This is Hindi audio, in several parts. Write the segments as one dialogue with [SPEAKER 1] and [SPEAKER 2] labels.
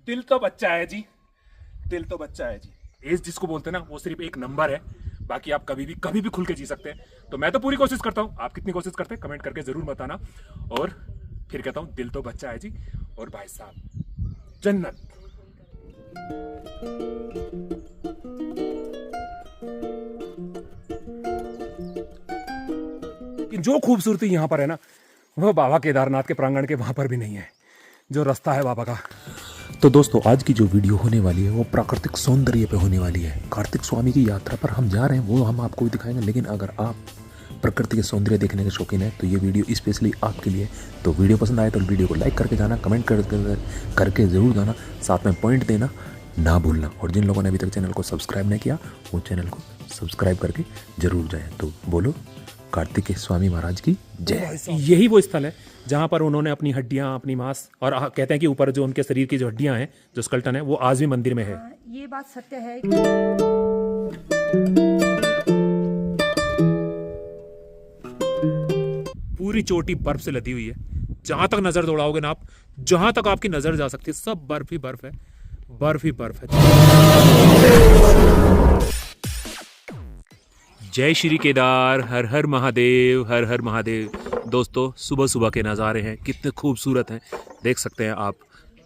[SPEAKER 1] दिल तो बच्चा है जी, दिल तो बच्चा है जी। एज जिसको बोलते हैं ना वो सिर्फ एक नंबर है, बाकी आप कभी भी खुल के जी सकते हैं। तो मैं तो पूरी कोशिश करता हूँ, आप कितनी कोशिश करते हैं कमेंट करके जरूर बताना। और फिर कहता हूँ दिल तो बच्चा है जी। और भाई साहब जन्नत। कि जो खूबसूरती यहाँ पर है ना, वह बाबा केदारनाथ के प्रांगण के वहां पर भी नहीं है, जो रास्ता है बाबा का।
[SPEAKER 2] तो दोस्तों आज की जो वीडियो होने वाली है वो प्राकृतिक सौंदर्य पे होने वाली है। कार्तिक स्वामी की यात्रा पर हम जा रहे हैं, वो हम आपको भी दिखाएंगे। लेकिन अगर आप प्रकृति के सौंदर्य देखने के शौकीन है तो ये वीडियो स्पेशली आपके लिए। तो वीडियो पसंद आए तो वीडियो को लाइक करके जाना, कमेंट करके ज़रूर जाना, साथ में पॉइंट देना ना भूलना। और जिन लोगों ने अभी तक चैनल को सब्सक्राइब नहीं किया वो चैनल को सब्सक्राइब करके जरूर जाए। तो बोलो कार्तिक स्वामी महाराज की जय।
[SPEAKER 1] यही वो स्थल है जहाँ पर उन्होंने अपनी हड्डियाँ, अपनी मांस, और कहते हैं कि ऊपर जो उनके शरीर की जो हड्डियाँ हैं, जो स्कल्टन है, वो आज भी मंदिर में है।
[SPEAKER 3] ये बात सत्य है।
[SPEAKER 1] पूरी चोटी बर्फ से लदी हुई है। जहां तक नजर दौड़ाओगे ना आप, जहां तक आपकी नजर जा सकती है, सब बर्फ ही बर्फ है, बर्फ ही बर्फ है। जय श्री केदार, हर हर महादेव, हर हर महादेव। दोस्तों सुबह सुबह के नज़ारे हैं, कितने खूबसूरत हैं, देख सकते हैं आप।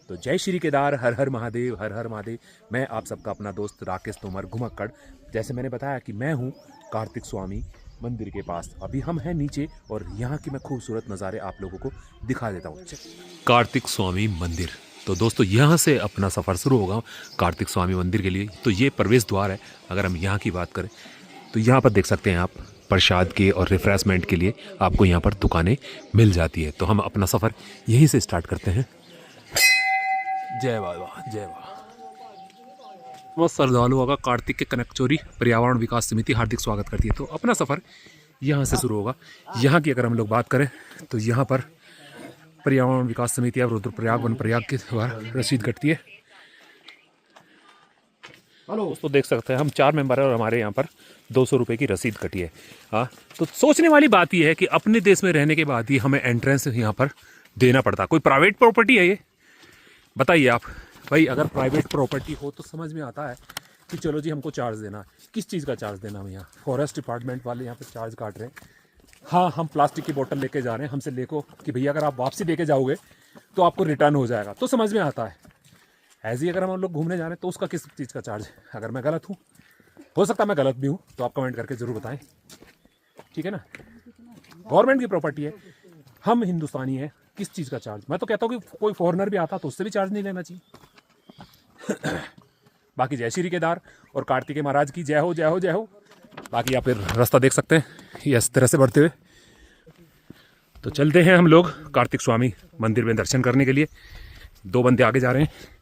[SPEAKER 1] तो जय श्री केदार, हर हर महादेव, हर हर महादेव। मैं आप सबका अपना दोस्त राकेश तोमर घुमक्कड़। जैसे मैंने बताया कि मैं हूँ कार्तिक स्वामी मंदिर के पास। अभी हम हैं नीचे और यहाँ की मैं खूबसूरत नज़ारे आप लोगों को दिखा देता हूँ। कार्तिक स्वामी मंदिर। तो दोस्तों यहाँ से अपना सफ़र शुरू होगा कार्तिक स्वामी मंदिर के लिए। तो ये प्रवेश द्वार है। अगर हम यहाँ की बात करें तो यहाँ पर देख सकते हैं आप, प्रसाद के और रिफ्रेशमेंट के लिए आपको यहाँ पर दुकानें मिल जाती है। तो हम अपना सफ़र यहीं से स्टार्ट करते हैं। जय बाबा, जय बाबा। वो श्रद्धालुओं का कार्तिक के कनकचोरी पर्यावरण विकास समिति हार्दिक स्वागत करती है। तो अपना सफ़र यहाँ से शुरू होगा। यहाँ की अगर हम लोग बात करें तो यहाँ पर पर्यावरण विकास समिति अब रुद्रप्रयाग वन प्रयाग के द्वारा रसीद कटती है। तो देख सकते हैं हम 4 मेंबर हैं और हमारे यहाँ पर 200 रुपये की रसीद कटी है। हाँ, तो सोचने वाली बात यह है कि अपने देश में रहने के बाद ही हमें एंट्रेंस यहाँ पर देना पड़ता। कोई प्राइवेट प्रॉपर्टी है ये? बताइए आप भाई। अगर प्राइवेट प्रॉपर्टी हो तो समझ में आता है कि चलो जी हमको चार्ज देना है। किस चीज़ का चार्ज देना? हम यहाँ फॉरेस्ट डिपार्टमेंट वाले यहाँ पर चार्ज काट रहे हैं। हाँ, हम प्लास्टिक की बोतल लेके जा रहे हैं, हमसे लेको कि भैया अगर आप वापसी लेके जाओगे तो आपको रिटर्न हो जाएगा, तो समझ में आता है। ऐसे ही अगर हम लोग घूमने जा रहे हैं तो उसका किस चीज़ का चार्ज है? अगर मैं गलत हूँ, हो सकता है मैं गलत भी हूँ, तो आप कमेंट करके ज़रूर बताएं, ठीक है ना। गवर्नमेंट की प्रॉपर्टी है, हम हिंदुस्तानी हैं, किस चीज़ का चार्ज? मैं तो कहता हूँ कि कोई फॉरेनर भी आता तो उससे भी चार्ज नहीं लेना चाहिए। बाकी जय श्री केदार और कार्तिकेय महाराज की जय हो, जय हो, जय हो। बाकी आप फिर रास्ता देख सकते हैं इस तरह से बढ़ते हुए। तो चलते हैं हम लोग कार्तिक स्वामी मंदिर में दर्शन करने के लिए। 2 बंदे आगे जा रहे हैं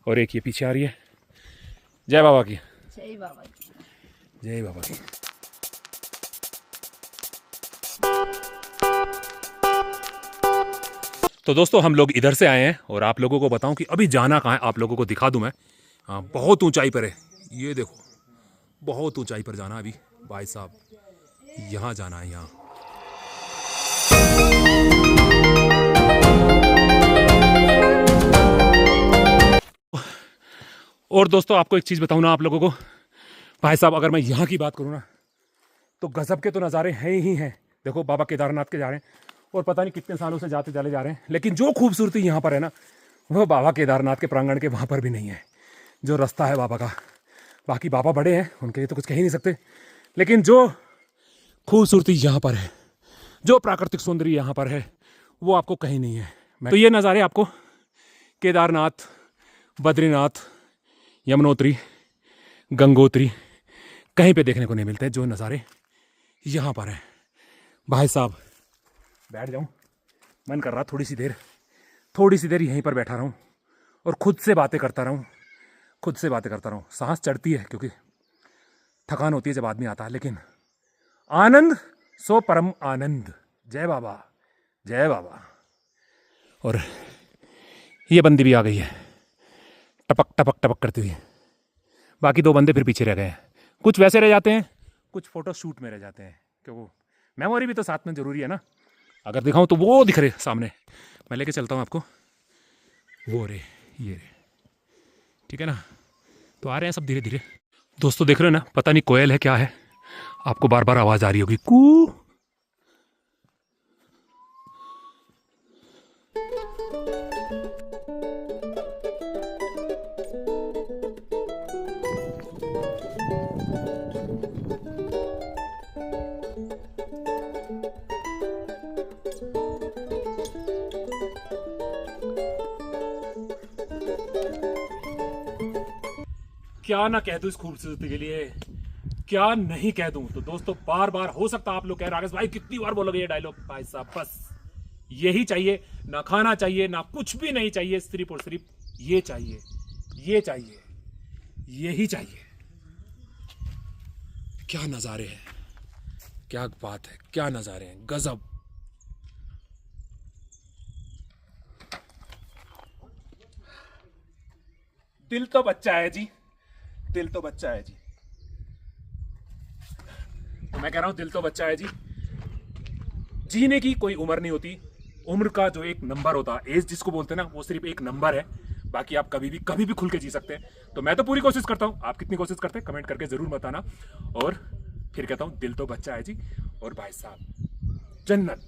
[SPEAKER 1] और एक ये पीछे आ रही है। जय बाबा की,
[SPEAKER 3] जय बाबा की।
[SPEAKER 1] जय बाबा की। तो दोस्तों हम लोग इधर से आए हैं और आप लोगों को बताऊं कि अभी जाना कहाँ है, आप लोगों को दिखा दूं मैं। हाँ, बहुत ऊंचाई पर है, ये देखो, बहुत ऊंचाई पर जाना अभी भाई साहब। यहाँ जाना है, यहाँ। और दोस्तों आपको एक चीज़ बताऊं ना आप लोगों को, भाई साहब अगर मैं यहाँ की बात करूँ ना तो गजब के तो नज़ारे हैं ही हैं। देखो बाबा केदारनाथ के जा रहे हैं और पता नहीं कितने सालों से जाते चले जा रहे हैं, लेकिन जो खूबसूरती यहाँ पर है ना, वह बाबा केदारनाथ के प्रांगण के वहाँ पर भी नहीं है, जो रास्ता है बाबा का। बाकी बाबा बड़े हैं, उनके लिए तो कुछ कह ही नहीं सकते, लेकिन जो खूबसूरती यहाँ पर है, जो प्राकृतिक सौंदर्य यहाँ पर है, वो आपको कहीं नहीं है। तो ये नज़ारे आपको केदारनाथ, बद्रीनाथ, यमुनोत्री, गंगोत्री कहीं पे देखने को नहीं मिलते, जो नज़ारे यहाँ पर हैं। भाई साहब बैठ जाऊँ, मन कर रहा थोड़ी सी देर यहीं पर बैठा रहूँ और खुद से बातें करता रहूँ। सांस चढ़ती है क्योंकि थकान होती है जब आदमी आता है, लेकिन आनंद सो परम आनंद। जय बाबा, जय बाबा। और ये बंदी भी आ गई है टपक टपक टपक करती हुई। बाकी 2 बंदे फिर पीछे रह गए हैं। कुछ वैसे रह जाते हैं, कुछ फोटो शूट में रह जाते हैं, क्योंकि मेमोरी भी तो साथ में ज़रूरी है ना। अगर दिखाऊं तो वो दिख रहे सामने, मैं लेके चलता हूँ आपको। वो रे, ये रे, ठीक है ना। तो आ रहे हैं सब धीरे धीरे। दोस्तों देख रहे हो ना, पता नहीं कोयल है क्या है, आपको बार बार आवाज आ रही होगी कू। क्या ना कह दूं इस खूबसूरती के लिए, क्या नहीं कह दूं। तो दोस्तों बार बार हो सकता आप लोग कह राकेश भाई कितनी बार बोलोगे ये डायलॉग। भाई साहब बस यही चाहिए, ना खाना चाहिए ना कुछ भी नहीं चाहिए, सिर्फ और सिर्फ ये चाहिए, ये चाहिए, यही चाहिए। क्या नजारे हैं, क्या बात है, क्या नजारे हैं, गजब। दिल तो बच्चा है जी, दिल तो बच्चा है जी। तो मैं कह रहा हूं दिल तो बच्चा है जी। जीने की कोई उम्र नहीं होती। उम्र का जो एक नंबर होता है, एज जिसको बोलते हैं ना, वो सिर्फ एक नंबर है। बाकी आप कभी भी खुल के जी सकते हैं। तो मैं तो पूरी कोशिश करता हूं, आप कितनी कोशिश करते हैं कमेंट करके जरूर बताना। और फिर कहता हूं दिल तो बच्चा है जी। और भाई साहब जन्नत।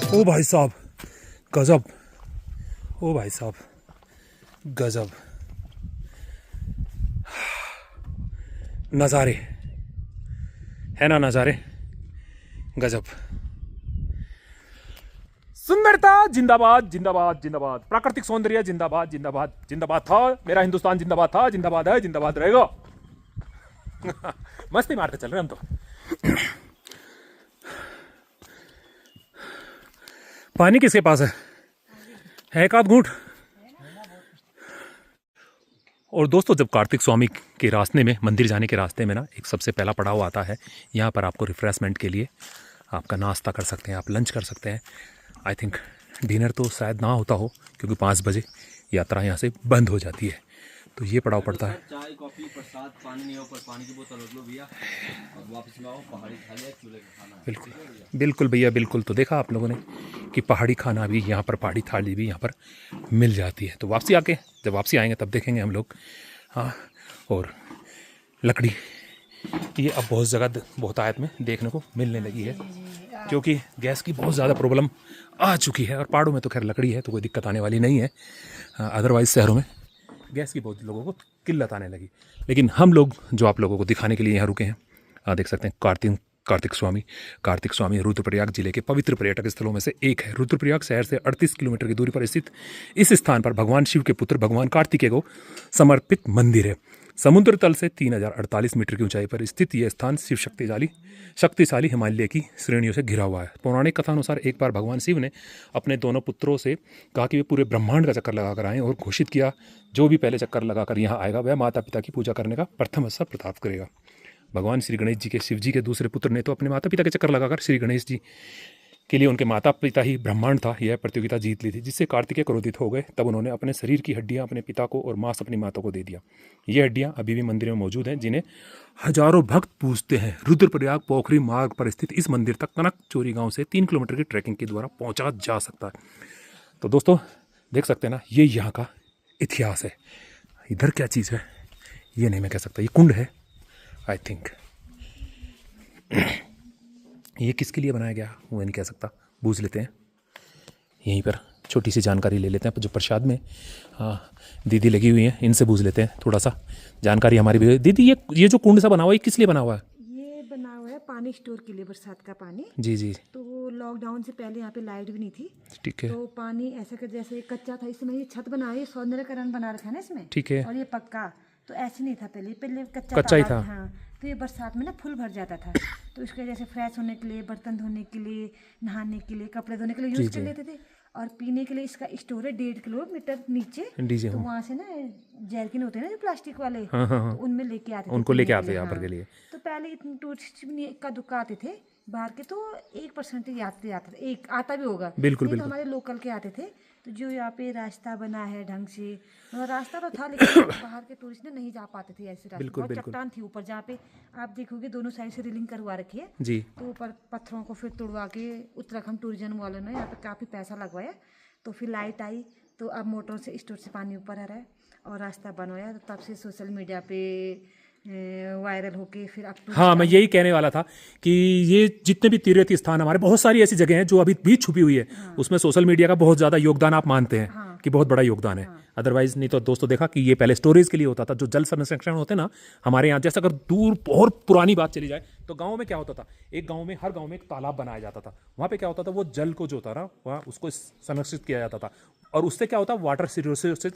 [SPEAKER 1] ओ भाई साहब गजब, ओ भाई साहब गजब नज़ारे है ना, नज़ारे गजब। सुंदरता जिंदाबाद जिंदाबाद जिंदाबाद, प्राकृतिक सौंदर्य जिंदाबाद जिंदाबाद जिंदाबाद था, मेरा हिंदुस्तान जिंदाबाद था, जिंदाबाद है, जिंदाबाद रहेगा। मस्ती मारते चल रहे हम तो। पानी किसके पास है एक आध घूंट। और दोस्तों जब कार्तिक स्वामी के रास्ते में, मंदिर जाने के रास्ते में ना, एक सबसे पहला पड़ाव आता है। यहाँ पर आपको रिफ्रेशमेंट के लिए आपका नाश्ता कर सकते हैं, आप लंच कर सकते हैं। आई थिंक डिनर तो शायद ना होता हो, क्योंकि 5 बजे यात्रा यहाँ से बंद हो जाती है। तो ये पड़ाव पड़ता है।
[SPEAKER 4] चाय कॉफी प्रसाद, पानी नहीं हो पर पानी की बोतल रख लो भैया, और वापस में आओ। पहाड़ी खाना, चूल्हे का खाना।
[SPEAKER 1] बिल्कुल बिल्कुल भैया बिल्कुल। तो देखा आप लोगों ने कि पहाड़ी खाना भी यहाँ पर, पहाड़ी थाली भी यहाँ पर मिल जाती है। तो वापसी आके, जब वापसी आएंगे तब देखेंगे हम लोग। हाँ, और लकड़ी ये अब बहुत जगह बहुतायत में देखने को मिलने लगी है, क्योंकि गैस की बहुत ज़्यादा प्रॉब्लम आ चुकी है। और पहाड़ों में तो खैर लकड़ी है तो कोई दिक्कत आने वाली नहीं है। अदरवाइज़ शहरों में गैस की बहुत लोगों को किल्लत आने लगी। लेकिन हम लोग जो आप लोगों को दिखाने के लिए यहाँ रुके हैं, देख सकते हैं कार्तिक स्वामी रुद्रप्रयाग जिले के पवित्र पर्यटक स्थलों में से एक है। रुद्रप्रयाग शहर से 38 किलोमीटर की दूरी पर स्थित इस स्थान पर भगवान शिव के पुत्र भगवान कार्तिकेय को समर्पित मंदिर है। समुद्र तल से 3048 मीटर की ऊंचाई पर स्थित यह स्थान शिव शक्तिशाली हिमालय की श्रेणियों से घिरा हुआ है। पौराणिक कथा अनुसार एक बार भगवान शिव ने अपने दोनों पुत्रों से कहा कि वे पूरे ब्रह्मांड का चक्कर लगाकर आएँ, और घोषित किया जो भी पहले चक्कर लगाकर यहाँ आएगा वह माता पिता की पूजा करने का प्रथम अवसर प्राप्त करेगा। भगवान श्री गणेश जी के, शिव जी के दूसरे पुत्र ने तो अपने माता पिता के चक्कर लगाकर श्री गणेश जी के लिए उनके माता पिता ही ब्रह्मांड था, यह प्रतियोगिता जीत ली थी, जिससे कार्तिकेय क्रोधित हो गए। तब उन्होंने अपने शरीर की हड्डियां अपने पिता को और मांस अपनी माता को दे दिया। ये हड्डियां अभी भी मंदिर में मौजूद हैं, जिन्हें हजारों भक्त पूजते हैं। रुद्रप्रयाग पोखरी मार्ग पर स्थित इस मंदिर तक कनक चोरी गांव से 3 किलोमीटर की ट्रैकिंग के द्वारा पहुंचा जा सकता है। तो दोस्तों देख सकते हैं ना, ये यहाँ का इतिहास है। इधर क्या चीज़ है ये नहीं मैं कह सकता, ये कुंड है आई थिंक। ये किसके लिए बनाया गया वो नहीं कह सकता, बूझ लेते हैं यहीं पर, छोटी सी जानकारी ले लेते हैं। जो प्रसाद में दीदी लगी हुई हैं, इनसे बूझ लेते हैं थोड़ा सा जानकारी हमारी भी। दीदी ये जो कुंड सा बना हुआ है, ये किस लिए बना हुआ है?
[SPEAKER 3] ये बना हुआ है पानी स्टोर के लिए, बरसात का पानी।
[SPEAKER 1] जी जी
[SPEAKER 3] तो लॉकडाउन से पहले यहाँ पे लाइट भी नहीं थी,
[SPEAKER 1] ठीक है,
[SPEAKER 3] तो पानी ऐसा कर, जैसे कच्चा था, इसमें ये छत बना है, सौंदर्यकरण बना रखा है ना इसमें,
[SPEAKER 1] ठीक है।
[SPEAKER 3] और ये पक्का, तो ऐसे नहीं था पहले
[SPEAKER 1] कच्चा ही था।
[SPEAKER 3] हाँ, तो ये बरसात में ना फुल भर जाता था, तो इसके वजह से फ्रेश होने के लिए, बर्तन धोने के लिए, नहाने के लिए, कपड़े धोने के लिए यूज कर लेते थे। और पीने के लिए इसका स्टोर है 1.5 किलोमीटर नीचे।
[SPEAKER 2] डीजे
[SPEAKER 3] तो वहाँ से ना जैरकिन होते हैं ना जो प्लास्टिक वाले,
[SPEAKER 2] हाँ हाँ हाँ,
[SPEAKER 3] तो उनमें लेके आते थे
[SPEAKER 2] उनको
[SPEAKER 3] पीने
[SPEAKER 2] लेके
[SPEAKER 3] के
[SPEAKER 2] आते
[SPEAKER 3] लिए,
[SPEAKER 2] हैं यहाँ पर
[SPEAKER 3] हाँ।
[SPEAKER 2] के लिए।
[SPEAKER 3] तो पहले इतने टूरिस्ट भी नहीं इक्का दुक्का आते थे बाहर के, तो 1% यात्री आता था, एक आता भी होगा,
[SPEAKER 2] बिल्कुल,
[SPEAKER 3] नहीं तो
[SPEAKER 2] बिल्कुल।
[SPEAKER 3] हमारे लोकल के आते थे। तो जो यहाँ पे रास्ता बना है ढंग से, मतलब रास्ता तो था लेकिन बाहर के टूरिस्ट ने नहीं जा पाते थे ऐसे रास्ते,
[SPEAKER 2] बिल्कुल,
[SPEAKER 3] बहुत
[SPEAKER 2] बिल्कुल।
[SPEAKER 3] चट्टान थी ऊपर, जहाँ पे आप देखोगे दोनों साइड से रेलिंग करवा रखी है,
[SPEAKER 2] जी
[SPEAKER 3] तो ऊपर पत्थरों को फिर तोड़वा के उत्तराखंड टूरिज्म वालों ने यहाँ पे काफ़ी पैसा लगवाया। तो फिर लाइट आई, तो अब मोटर से स्टोर से पानी ऊपर आ रहा है और रास्ता बनवाया, तो तब से सोशल मीडिया पे वायरल होके फिर अब
[SPEAKER 1] हाँ, मैं यही कहने वाला था कि ये जितने भी तीर्थी स्थान हमारे, बहुत सारी ऐसी जगह हैं जो अभी भी छुपी हुई है, उसमें सोशल मीडिया का बहुत ज़्यादा योगदान आप मानते हैं कि बहुत बड़ा योगदान है। अदरवाइज नहीं तो दोस्तों देखा कि ये पहले स्टोरेज के लिए होता था, जो जल संरक्षण होते ना हमारे यहाँ, जैसे अगर दूर बहुत पुरानी बात चली जाए तो गाँव में क्या होता था, एक गाँव में, हर गाँव में एक तालाब बनाया जाता था। वहाँ पे क्या होता था, वो जल को जो था ना वहाँ उसको संरक्षित किया जाता था, और उससे क्या होता, वाटर से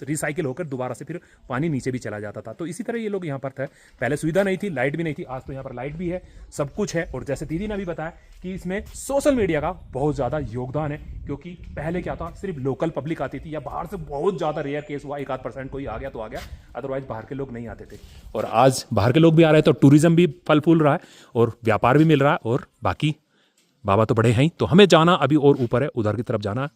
[SPEAKER 1] रिसाइकिल होकर दोबारा से फिर पानी नीचे भी चला जाता था। तो इसी तरह ये लोग यहाँ पर थे, पहले सुविधा नहीं थी, लाइट भी नहीं थी, आज तो यहाँ पर लाइट भी है, सब कुछ है। और जैसे दीदी ने भी बताया कि इसमें सोशल मीडिया का बहुत ज़्यादा योगदान है, क्योंकि पहले क्या था, सिर्फ लोकल पब्लिक आती थी, या बाहर से बहुत ज़्यादा रेयर केस हुआ 1-8% कोई आ गया तो आ गया, अदरवाइज बाहर के लोग नहीं आते थे। और आज बाहर के लोग भी आ रहे हैं, तो टूरिज्म भी फल फूल रहा है और व्यापार भी मिल रहा है। और बाकी बाबा तो बड़े हैं ही, तो हमें जाना अभी और ऊपर है, उधर की तरफ जाना,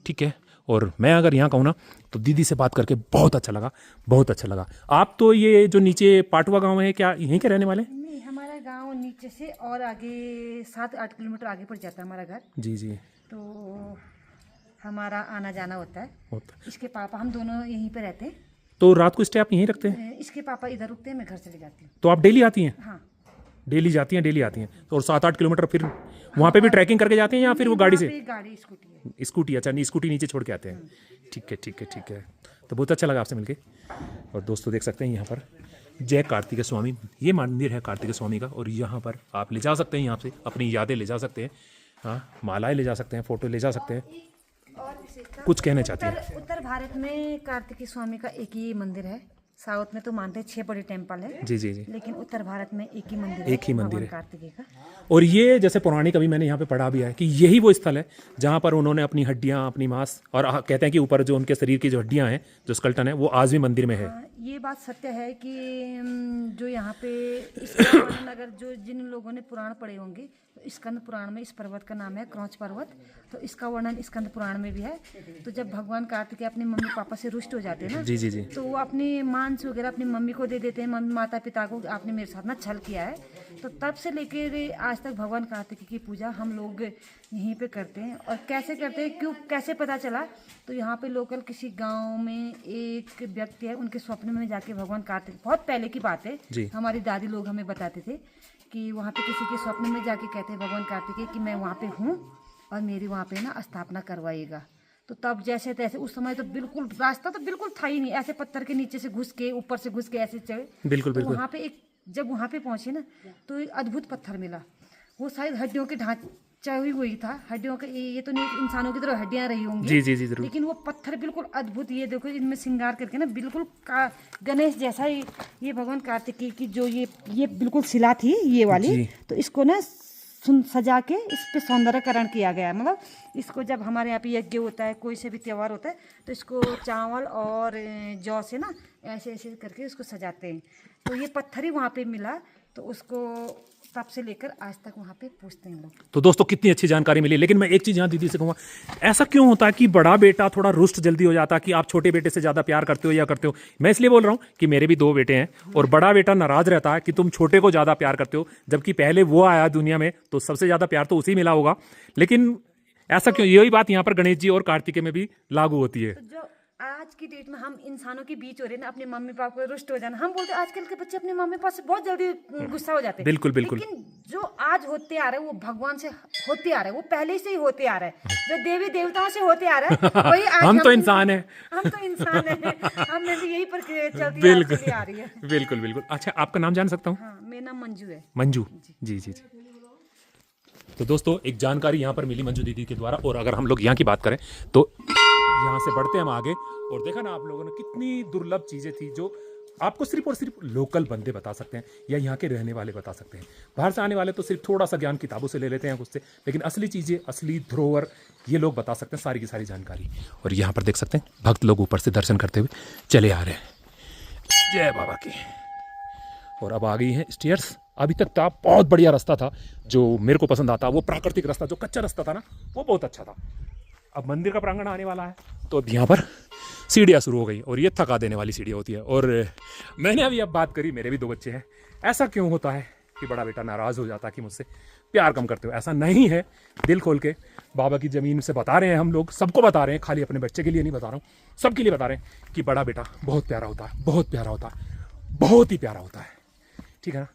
[SPEAKER 1] ठीक है। और मैं अगर यहाँ कहूँ ना तो दीदी से बात करके बहुत अच्छा लगा, बहुत अच्छा लगा। आप तो ये जो नीचे पाटवा गांव है, क्या यहीं के रहने वाले?
[SPEAKER 3] नहीं, हमारा गांव नीचे से और आगे 7-8 किलोमीटर आगे पड़ जाता है हमारा घर।
[SPEAKER 2] जी जी,
[SPEAKER 3] तो हमारा आना जाना होता है।
[SPEAKER 2] होता।
[SPEAKER 3] इसके पापा, हम दोनों यहीं पे रहते हैं।
[SPEAKER 2] तो रात को स्टे आप यहीं रखते हैं?
[SPEAKER 3] इसके पापा इधर रुकते हैं, मैं घर चली जाती हूँ।
[SPEAKER 2] तो आप डेली आती हैं?
[SPEAKER 3] हाँ,
[SPEAKER 2] डेली जाती हैं, डेली आती हैं। और 7-8 किलोमीटर फिर वहाँ पे भी ट्रैकिंग करके जाते हैं, या फिर वो गाड़ी से?
[SPEAKER 3] वहाँ पे गाड़ी स्कूटी है।
[SPEAKER 2] स्कूटी, अच्छा नहीं, स्कूटी नीचे छोड़ के आते हैं। ठीक है ठीक है ठीक है। तो बहुत अच्छा लगा आपसे मिलके। और दोस्तों देख सकते हैं यहाँ पर जय कार्तिकेय स्वामी, ये मंदिर है कार्तिकेय स्वामी का, और यहाँ पर आप ले जा सकते हैं, यहाँ से अपनी यादें ले जा सकते हैं, हाँ, मालाएं ले जा सकते हैं, फोटो ले जा सकते हैं।
[SPEAKER 3] और विशेषता,
[SPEAKER 2] कुछ कहना चाहती हैं?
[SPEAKER 3] उत्तर भारत में कार्तिकेय स्वामी का एक ही मंदिर है। साउथ में तो मानते हैं 6 बड़े टेम्पल है,
[SPEAKER 2] जी जी जी।
[SPEAKER 3] लेकिन उत्तर भारत में एक ही मंदिर है,
[SPEAKER 2] एक ही मंदिर
[SPEAKER 3] भगवान
[SPEAKER 2] है।
[SPEAKER 3] कार्तिकेय का।
[SPEAKER 2] और ये जैसे पौराणिक, अभी मैंने यहाँ पे पढ़ा भी है कि यही वो स्थल है जहाँ पर उन्होंने अपनी हड्डियाँ, अपनी मांस, और कहते हैं कि ऊपर जो उनके शरीर की जो हड्डियाँ हैं, जो स्केलेटन है, वो आज भी मंदिर में है।
[SPEAKER 3] हाँ, ये बात सत्य है कि जो यहाँ पे इसका वर्णन, अगर जो जिन लोगों ने पुराण पढ़े होंगे, तो स्कंद पुराण में इस पर्वत का नाम है क्रौच पर्वत, तो इसका वर्णन स्कंद पुराण में भी है। तो जब भगवान कार्तिकेय अपने मम्मी पापा से रुष्ट हो जाते हैं ना,
[SPEAKER 2] जी जी जी।
[SPEAKER 3] तो वो अपने मांस वगैरह अपनी मम्मी को दे देते हैं, मम्मी माता पिता को, आपने मेरे साथ ना छल किया है। तो तब से लेकर आज तक भगवान कार्तिकेय की पूजा हम लोग यहीं पे करते हैं। और कैसे करते हैं, क्यों, कैसे पता चला, तो यहाँ पे लोकल किसी गांव में एक व्यक्ति है, उनके स्वप्न में जाके भगवान कार्तिकेय, बहुत पहले की बात है,
[SPEAKER 2] जी।
[SPEAKER 3] हमारी दादी लोग हमें बताते थे कि वहाँ पे किसी के स्वप्न में जाके कहते हैं भगवान कार्तिकेय कि मैं वहाँ पे हूँ और मेरी वहाँ पे ना स्थापना करवाइएगा। तो तब जैसे तैसे, उस समय तो बिल्कुल रास्ता तो बिल्कुल था ही नहीं, ऐसे पत्थर के नीचे से घुस के, ऊपर से घुस के ऐसे चढ़े।
[SPEAKER 2] बिल्कुल
[SPEAKER 3] तो
[SPEAKER 2] बिल्कुल।
[SPEAKER 3] वहाँ पे एक, जब वहाँ पे पहुंचे ना, तो एक अद्भुत पत्थर मिला। वो शायद हड्डियों के ढांचा हुई था, हड्डियों के, ये तो नहीं इंसानों की तरह हड्डियां रही होंगी,
[SPEAKER 2] जी जी जी जरूर।
[SPEAKER 3] लेकिन वो पत्थर बिल्कुल अद्भुत, ये देखो इनमें श्रृंगार करके ना बिल्कुल गणेश जैसा ही, ये भगवान कार्तिकेय की जो ये बिल्कुल शिला थी ये वाली,
[SPEAKER 2] जी।
[SPEAKER 3] तो इसको ना सजा के इस पे सौंदर्यकरण किया गया है। मतलब इसको जब हमारे यहाँ पे यज्ञ होता है, कोई से भी त्यौहार होता है, तो इसको चावल और जौ से ना ऐसे ऐसे करके इसको सजाते हैं। तो ये पत्थर ही वहाँ पे मिला, तो उसको तब से लेकर आज तक वहाँ पे पूछते हैं लोग।
[SPEAKER 2] तो दोस्तों कितनी अच्छी जानकारी मिली। लेकिन मैं एक चीज़ यहाँ दीदी से कहूँगा, ऐसा क्यों होता है कि बड़ा बेटा थोड़ा रुष्ट जल्दी हो जाता है, कि आप छोटे बेटे से ज़्यादा प्यार करते हो या करते हो? मैं इसलिए बोल रहा हूँ कि मेरे भी 2 बेटे हैं, और बड़ा बेटा नाराज रहता है कि तुम छोटे को ज़्यादा प्यार करते हो, जबकि पहले वो आया दुनिया में तो सबसे ज़्यादा प्यार तो उसी मिला होगा। लेकिन ऐसा क्यों? यही बात यहाँ पर गणेश जी और कार्तिकेय में भी लागू होती है।
[SPEAKER 3] तो जो आज की डेट में हम इंसानों के बीच हो रहे हैं ना, अपने मम्मी पापा को रुष्ट हो जाना, हम बोलते हैं आजकल के बच्चे अपने मम्मी पापा से बहुत जल्दी गुस्सा हो जाते हैं।
[SPEAKER 2] बिल्कुल बिल्कुल।
[SPEAKER 3] लेकिन जो आज होते आ रहे हैं वो भगवान से होते आ रहे हैं, वो पहले से ही होते आ रहे हैं, जो देवी देवताओं से होते आ रहे हैं वही आज
[SPEAKER 2] हम तो इंसान हैं।
[SPEAKER 3] हम तो इंसान हैं, हमने भी यही प्रक्रिया चलती
[SPEAKER 2] बिल्कुल
[SPEAKER 3] आ रही है।
[SPEAKER 2] बिल्कुल बिल्कुल। अच्छा, आपका नाम जान सकता हूँ?
[SPEAKER 3] हाँ, मेरा नाम मंजू है।
[SPEAKER 2] मंजू जी जी जी। तो दोस्तों एक जानकारी यहाँ पर मिली मंजू दीदी के द्वारा। और अगर हम लोग यहाँ की बात करें तो यहाँ से बढ़ते हैं हम आगे, और देखा ना आप लोगों ने कितनी दुर्लभ चीज़ें थी जो
[SPEAKER 1] आपको सिर्फ और सिर्फ लोकल बंदे बता सकते हैं या यहाँ के रहने वाले बता सकते हैं। बाहर से आने वाले तो सिर्फ थोड़ा सा ज्ञान किताबों से ले लेते हैं कुछ से, लेकिन असली चीज़ें, असली धरोहर ये लोग बता सकते हैं, सारी की सारी जानकारी। और यहाँ पर देख सकते हैं भक्त लोग ऊपर से दर्शन करते हुए चले आ रहे हैं। जय बाबा की। और अब आ गई हैं स्टेयर्स। अभी तक था बहुत बढ़िया रास्ता था जो मेरे को पसंद आता, वो प्राकृतिक रास्ता, जो कच्चा रास्ता था ना, वो बहुत अच्छा था। अब मंदिर का प्रांगण आने वाला है तो अब यहाँ पर सीढ़ियाँ शुरू हो गई, और ये थका देने वाली सीढ़ियाँ होती है। और मैंने अभी अब बात करी, मेरे भी 2 बच्चे हैं, ऐसा क्यों होता है कि बड़ा बेटा नाराज़ हो जाता है कि मुझसे प्यार कम करते हो? ऐसा नहीं है, दिल खोल के बाबा की ज़मीन से बता रहे हैं हम लोग, सबको बता रहे हैं, खाली अपने बच्चे के लिए नहीं बता रहा हूँ, सबके लिए बता रहे हैं कि बड़ा बेटा बहुत प्यारा होता है, बहुत प्यारा होता है, बहुत ही प्यारा होता है, ठीक है ना।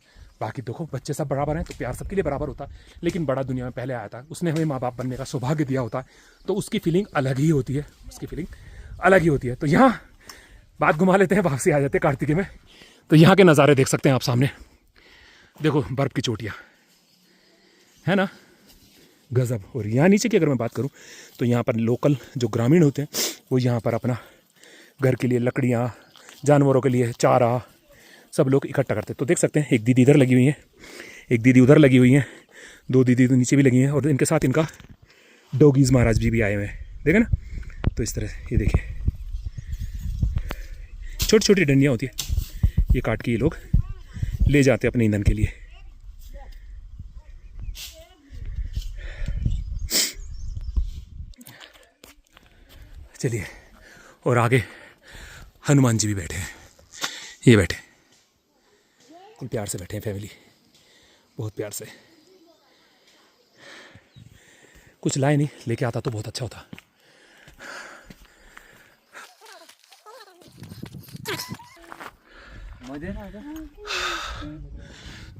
[SPEAKER 1] बाकी देखो बच्चे सब बराबर हैं तो प्यार सबके लिए बराबर होता है, लेकिन बड़ा दुनिया में पहले आया था, उसने हमें माँ बाप बनने का सौभाग्य दिया होता है, तो उसकी फीलिंग अलग ही होती है, उसकी फीलिंग अलग ही होती है। तो यहाँ बात घुमा लेते हैं, वापसी आ जाते हैं कार्तिके में। तो यहाँ के नज़ारे देख सकते हैं आप सामने, देखो बर्फ़ की चोटियाँ है ना, गज़ब। और यहाँ नीचे की अगर मैं बात करूँ तो यहाँ पर लोकल जो ग्रामीण होते हैं वो यहाँ पर अपना घर के लिए लकड़ियाँ, जानवरों के लिए चारा सब लोग इकट्ठा करते हैं। तो देख सकते हैं एक दीदी इधर लगी हुई है, एक दीदी उधर लगी हुई हैं, 2 दीदी तो नीचे भी लगी हैं, और इनके साथ इनका डोगीज महाराज जी भी आए हुए हैं, देखें ना। तो इस तरह ये देखिए छोटी छोटी डंडियाँ होती है, ये काट के ये लोग ले जाते हैं अपने ईंधन के लिए। चलिए, और आगे हनुमान जी भी बैठे हैं, ये बैठे कुल प्यार से बैठे हैं, फैमिली बहुत प्यार से। कुछ लाए नहीं, लेके आता तो बहुत अच्छा होता।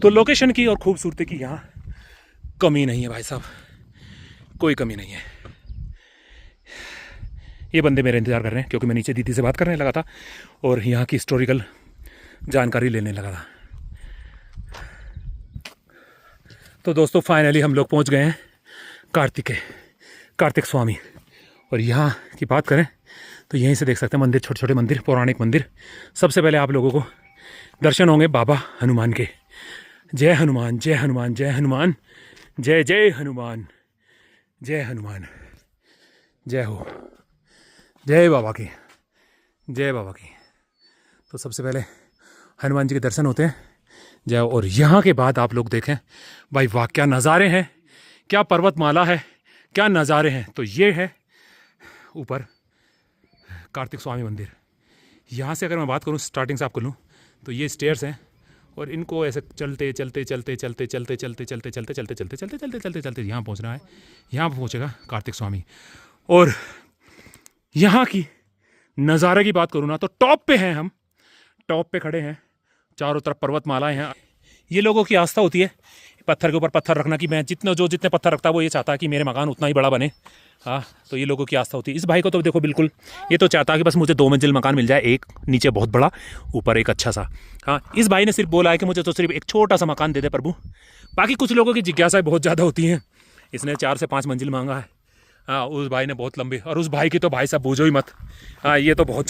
[SPEAKER 1] तो लोकेशन की और खूबसूरती की यहाँ कमी नहीं है भाई साहब, कोई कमी नहीं है। ये बंदे मेरा इंतज़ार कर रहे हैं क्योंकि मैं नीचे दीदी से बात करने लगा था और यहाँ की हिस्टोरिकल जानकारी लेने लगा था। तो दोस्तों फाइनली हम लोग पहुँच गए हैं कार्तिक स्वामी। और यहाँ की बात करें तो यहीं से देख सकते हैं मंदिर, छोटे छोटे मंदिर, पौराणिक मंदिर। सबसे पहले आप लोगों को दर्शन होंगे बाबा हनुमान के। जय हनुमान, जय हनुमान, जय हनुमान, जय जय हनुमान, जय हनुमान, जय हो, जय बाबा की, जय बाबा की। तो सबसे पहले हनुमान जी के दर्शन होते हैं, जय। और यहाँ के बाद आप लोग देखें भाई, वाह क्या नज़ारे हैं, क्या पर्वतमाला है, क्या नज़ारे हैं। तो ये है ऊपर कार्तिक स्वामी मंदिर। यहाँ से अगर मैं बात करूँ स्टार्टिंग से आपको लूँ तो ये स्टेयर्स हैं, और इनको ऐसे चलते चलते चलते चलते चलते चलते चलते चलते चलते चलते चलते चलते चलते चलते यहाँ पहुँचना है। यहाँ पर पहुँचेगा कार्तिक स्वामी। और यहाँ की नज़ारे की बात करूँ ना तो टॉप पे हैं हम, टॉप पे खड़े हैं, चारों तरफ पर्वतमालाएं हैं। ये लोगों की आस्था होती है पत्थर के ऊपर पत्थर रखना, कि मैं जितने पत्थर रखता है वो ये चाहता है कि मेरे मकान उतना ही बड़ा बने। हाँ, तो ये लोगों की आस्था होती है। इस भाई को तो देखो बिल्कुल, ये तो चाहता है कि बस मुझे 2 मंजिल मकान मिल जाए, एक नीचे बहुत बड़ा, ऊपर एक अच्छा सा। हाँ, इस भाई ने सिर्फ बोला है कि मुझे तो सिर्फ एक छोटा सा मकान दे दे प्रभु। बाकी कुछ लोगों की जिज्ञासाएं बहुत ज़्यादा होती हैं। इसने 4 से 5 मंजिल मांगा है। हाँ, उस भाई ने बहुत लंबी, और उस भाई की तो भाई साहब बूझो ही मत। हाँ, ये तो बहुत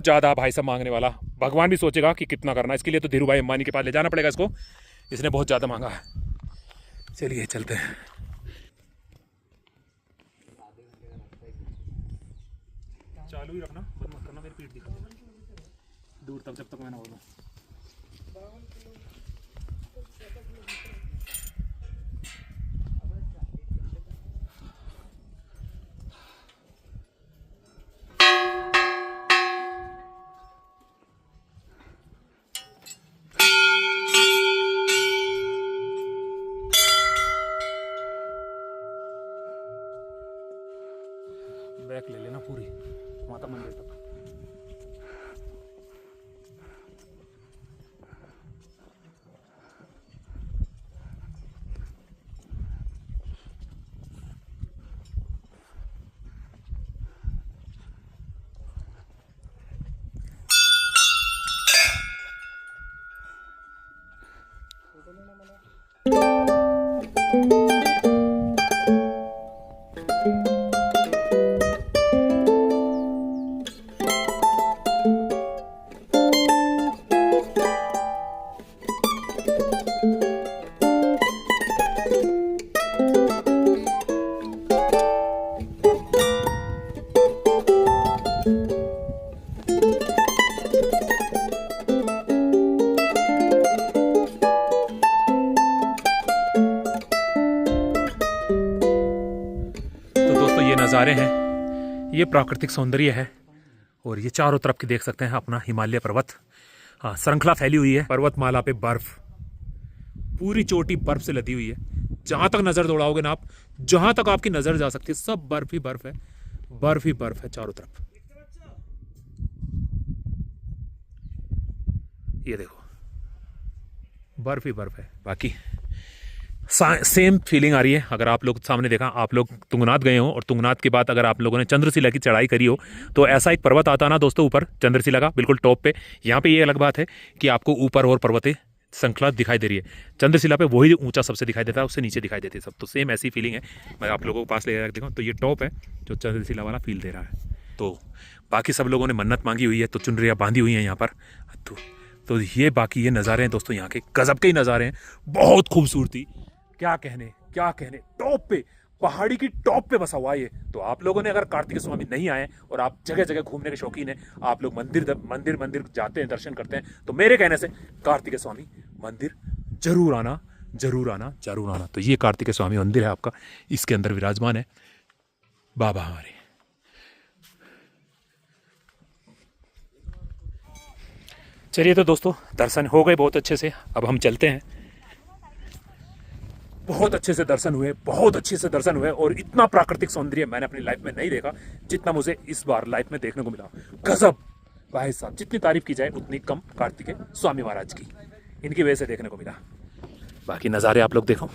[SPEAKER 1] ज़्यादा भाई साहब मांगने वाला। भगवान भी सोचेगा कि कितना करना। इसके लिए तो धीरू भाई अंबानी के पास ले जाना पड़ेगा इसको, इसने बहुत ज़्यादा मांगा है। चलिए चलते हैं। चालू ही रखना, बंद मत करना, मेरी पीठ दिखा दूर तक जब तक मैं ना बोलूँ। बैक ले लेना पूरी माता मंदिर तक। नज़ारे हैं, ये प्राकृतिक सौंदर्य है। और ये चारों तरफ की देख सकते हैं अपना हिमालय पर्वत, हाँ श्रृंखला फैली हुई है। पर्वतमाला पे बर्फ, पूरी चोटी बर्फ से लदी हुई है। जहां तक नजर दौड़ाओगे ना आप, जहां तक आपकी नजर जा सकती है, सब बर्फ ही बर्फ है, बर्फ ही बर्फ है चारों तरफ। ये देखो बर्फ ही बर्फ है। बाकी सेम फीलिंग आ रही है। अगर आप लोग सामने देखा, आप लोग तुंगनाथ गए हो और तुंगनाथ के बाद अगर आप लोगों ने चंद्रशिला की चढ़ाई करी हो, तो ऐसा एक पर्वत आता ना दोस्तों ऊपर चंद्रशिला का बिल्कुल टॉप पे। यहाँ पे ये अलग बात है कि आपको ऊपर और पर्वतें श्रृंखला दिखाई दे रही है। चंद्रशिला पे वही ऊंचा सबसे दिखाई देता है, उससे नीचे दिखाई देती है सब। तो सेम ऐसी फीलिंग है। मैं आप लोगों को पास ले जाकर देखूँ तो ये टॉप है जो चंद्रशिला वाला फील दे रहा है। तो बाकी सब लोगों ने मन्नत मांगी हुई है, तो चुनरियाँ बांधी हुई हैं यहाँ पर। तो ये बाकी ये नज़ारे हैं दोस्तों, यहाँ के गजब के ही नज़ारे हैं, बहुत खूबसूरती। क्या कहने, टॉप पे, पहाड़ी की टॉप पे बसा हुआ है ये। तो आप लोगों ने अगर कार्तिक स्वामी नहीं आए और आप जगह जगह घूमने के शौकीन हैं, आप लोग मंदिर जाते हैं, दर्शन करते हैं, तो मेरे कहने से कार्तिक स्वामी मंदिर जरूर आना। तो ये कार्तिक स्वामी मंदिर है आपका, इसके अंदर विराजमान है बाबा हमारे। चलिए तो दोस्तों दर्शन हो गए बहुत अच्छे से, अब हम चलते हैं। बहुत अच्छे से दर्शन हुए और इतना प्राकृतिक सौंदर्य मैंने अपनी लाइफ में नहीं देखा जितना मुझे इस बार लाइफ में देखने को मिला। गजब भाई साहब, जितनी तारीफ की जाए उतनी कम कार्तिकेय स्वामी महाराज की, इनकी वजह से देखने को मिला। बाकी नज़ारे आप लोग देखो।